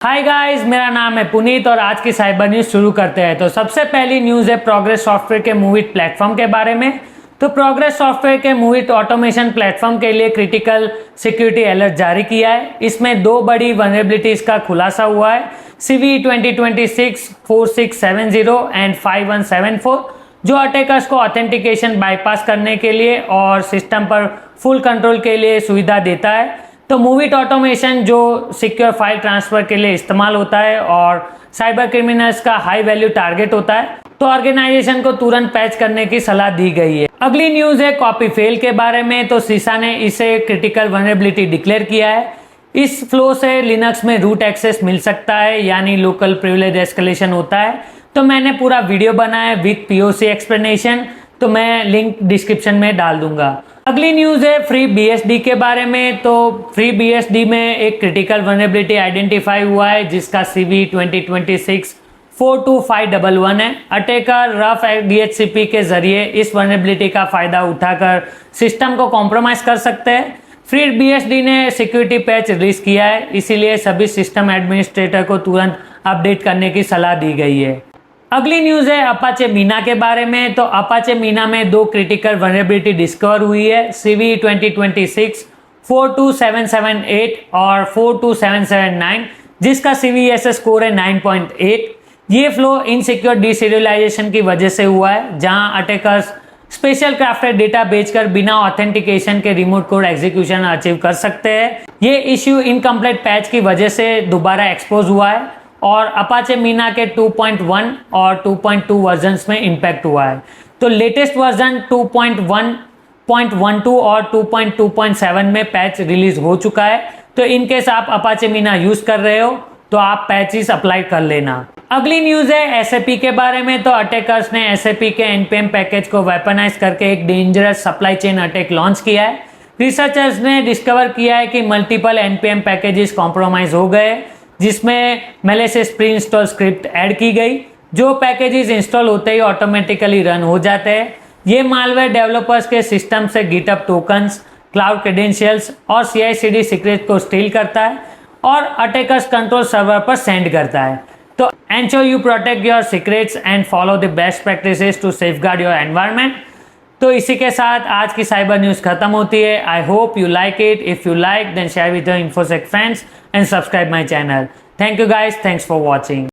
Hi guys, मेरा नाम है पुनीत और आज की साइबर न्यूज़ शुरू करते हैं। तो सबसे पहली न्यूज़ है प्रोग्रेस सॉफ्टवेयर के मूविट प्लेटफॉर्म के बारे में। तो प्रोग्रेस सॉफ्टवेयर के मूविट ऑटोमेशन प्लेटफॉर्म के लिए क्रिटिकल सिक्योरिटी अलर्ट जारी किया है। इसमें दो बड़ी वनरेबिलिटीज़ का खुलासा हुआ है, CV 2026-4670 एंड 5174, जो अटैकर्स को ऑथेंटिकेशन बाईपास करने के लिए और सिस्टम पर फुल कंट्रोल के लिए सुविधा देता है। तो मूविट ऑटोमेशन जो सिक्योर फाइल ट्रांसफर के लिए इस्तेमाल होता है और साइबर क्रिमिनल्स का हाई वैल्यू टारगेट होता है, तो ऑर्गेनाइजेशन को तुरंत पैच करने की सलाह दी गई है। अगली न्यूज़ है कॉपी फेल के बारे में। तो सीसा ने इसे क्रिटिकल वनरेबिलिटी डिक्लेयर किया है। इस फ्लो से लिनक्स में रूट एक्सेस मिल सकता है, यानी लोकल प्रिविलेज एस्केलेशन होता है। तो मैंने पूरा वीडियो बनाया है विथ POC एक्सप्लेनेशन, तो मैं लिंक डिस्क्रिप्शन में डाल दूंगा। अगली न्यूज़ है FreeBSD के बारे में। तो FreeBSD में एक क्रिटिकल वनरेबिलिटी आइडेंटिफाई हुआ है जिसका CV 2026-42511 है। अटैकर रफ DHCP के जरिए इस वनरेबिलिटी का फायदा उठाकर सिस्टम को कॉम्प्रोमाइज कर सकते हैं। FreeBSD ने सिक्योरिटी पैच रिलीज किया है, इसीलिए सभी सिस्टम एडमिनिस्ट्रेटर को तुरंत अपडेट करने की सलाह दी गई है। अगली न्यूज़ है अपाचे मीना के बारे में। तो अपाचे मीना में दो क्रिटिकल वनरेबिलिटी डिस्कवर हुई है, CV 2026-42778 और 42779, जिसका CVSS स्कोर है 9.8। ये फ्लो इनसिक्योर डिसीरियलाइजेशन की वजह से हुआ है, जहां अटैकर्स स्पेशल क्राफ्टेड डेटा बेचकर बिना ऑथेंटिकेशन के रिमोट कोड एग्जीक्यूशन अचीव कर सकते हैं। ये इश्यू इनकम्प्लीट पैच की वजह से दोबारा एक्सपोज हुआ है और अपाचे मीना के 2.1 और 2.2 वर्जन्स में इम्पैक्ट हुआ है। तो लेटेस्ट वर्जन 2.1.12 और 2.2.7 में पैच रिलीज हो चुका है। तो इनकेस आप अपाचे मीना यूज कर रहे हो तो आप पैचेस अप्लाई कर लेना। अगली न्यूज़ है SAP के बारे में। तो अटैकर्स ने SAP के NPM पैकेज को वेपनाइज करके एक dangerous supply chain attack launch किया है। रिसर्चर्स ने डिस्कवर किया है कि मल्टीपल NPM पैकेजेस कॉम्प्रोमाइज हो गए, जिसमें malicious pre install script add की गई, जो पैकेजेस इंस्टॉल होते ही ऑटोमेटिकली रन हो जाते हैं। ये मालवेयर डेवलपर्स के सिस्टम से गिटहब टोकन्स, क्लाउड क्रेडेंशियल्स और CI/CD सीक्रेट को स्टील करता है और अटैकर्स कंट्रोल सर्वर पर सेंड करता है। तो ensure you protect your secrets and follow the best practices to safeguard your environment. तो इसी के साथ आज की साइबर न्यूज़ खत्म होती है। I hope you like it. If you like then share with your infosec friends and subscribe my channel. Thank you guys, thanks for watching.